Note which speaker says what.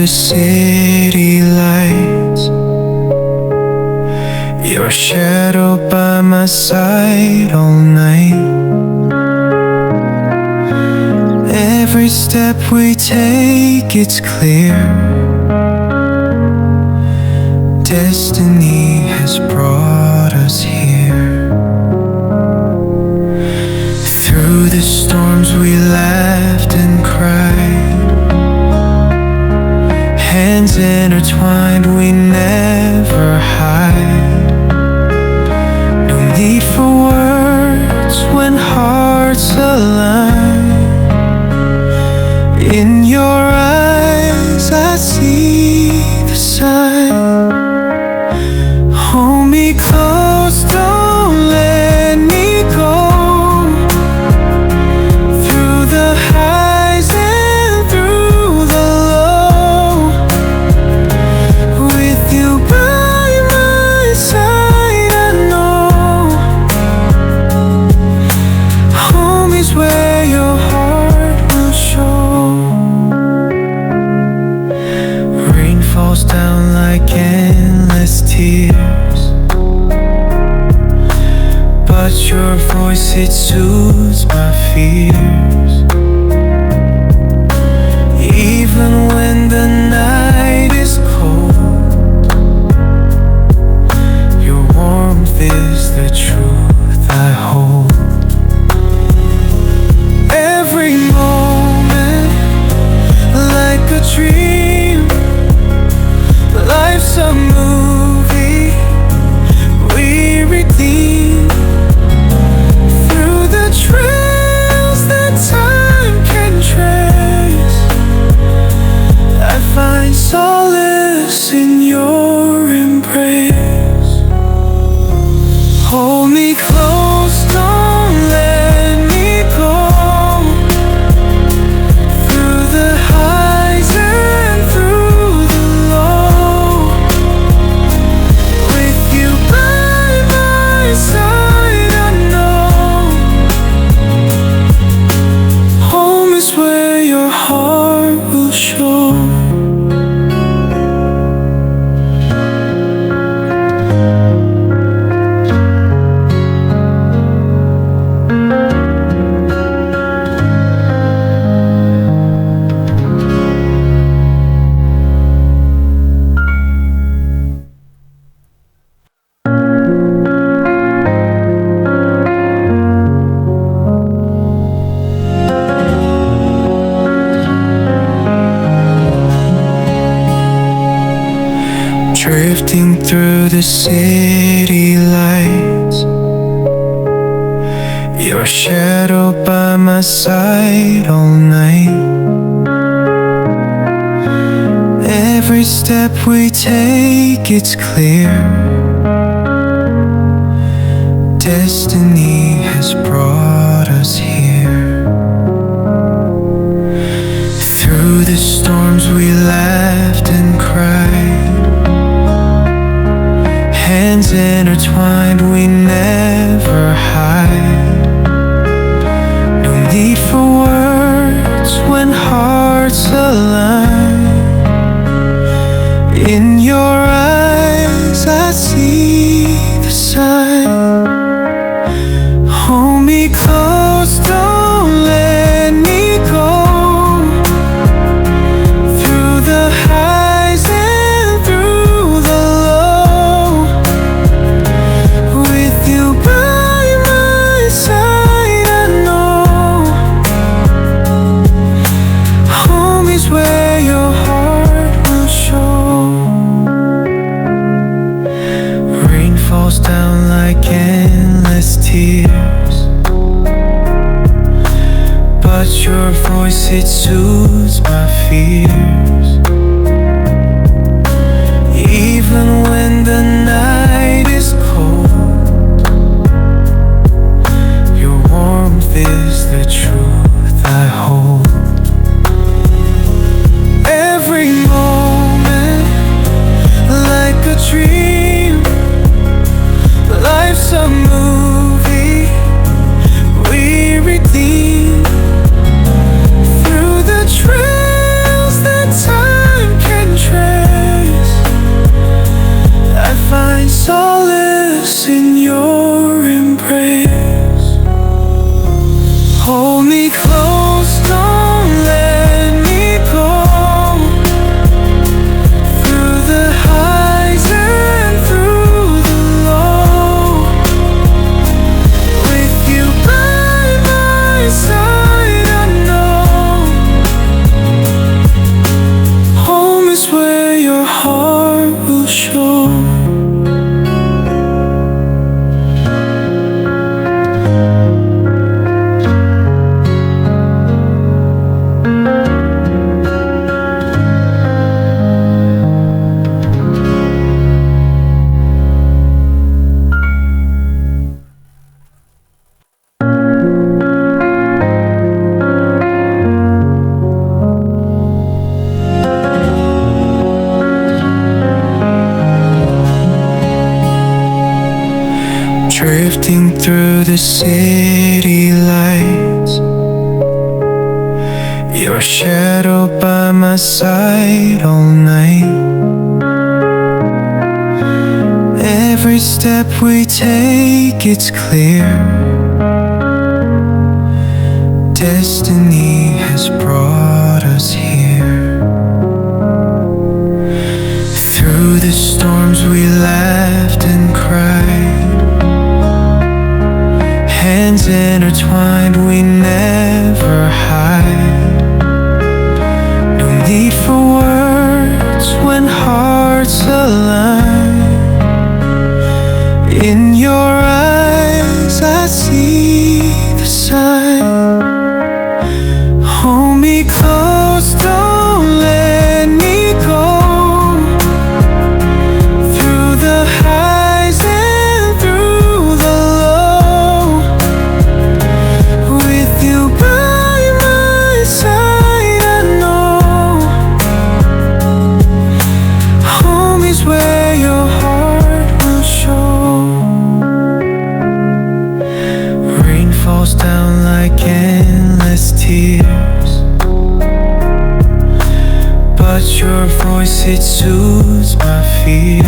Speaker 1: the city lights, your shadow by my side all night. Every step we take, it's clear. Destiny has brought us here. Through the storms we laughed and cried, hands intertwined, we never hide. No need for words when hearts align. In your eyes I see the sign. Hold me close, don't let me go. Through the highs and through the low, with you by my side, I know home is where your heart will show. Rain falls down like endless tears, but your voice, it soothes my fears. Even when the night is cold, your warmth is the truth I hold. Every moment like a dream, life's a movie we redeem. Through the trails that time can trace, I find solace in your embrace. Hold me close, don't let me go. Through the highs and through the low, with you by my side, I know home is where your heart will show. Drifting through the city lights, your shadow by my side all night. Every step we take, it's clear. Destiny has brought us here. Through the storms we laughed and cried, hands intertwined, we never hide. No need for words when hearts align. In your eyes I see the sign. Hold me close, don't let me go. Through the highs and through the low, with you by my side, I know home is where your heart will show. through the city lights, your shadow by my side all night. Every step we take, it's clear, destiny has brought us here. Through the storms we laughed and cried, hands intertwined, we never hide. No need for words when hearts align. In your eyes I see the sign. Hold me close, don't let me go. Through the highs and through the low, with you by my side, I know home is where your heart will show. Rain falls down like endless tears, but your voice, it soothes my fears.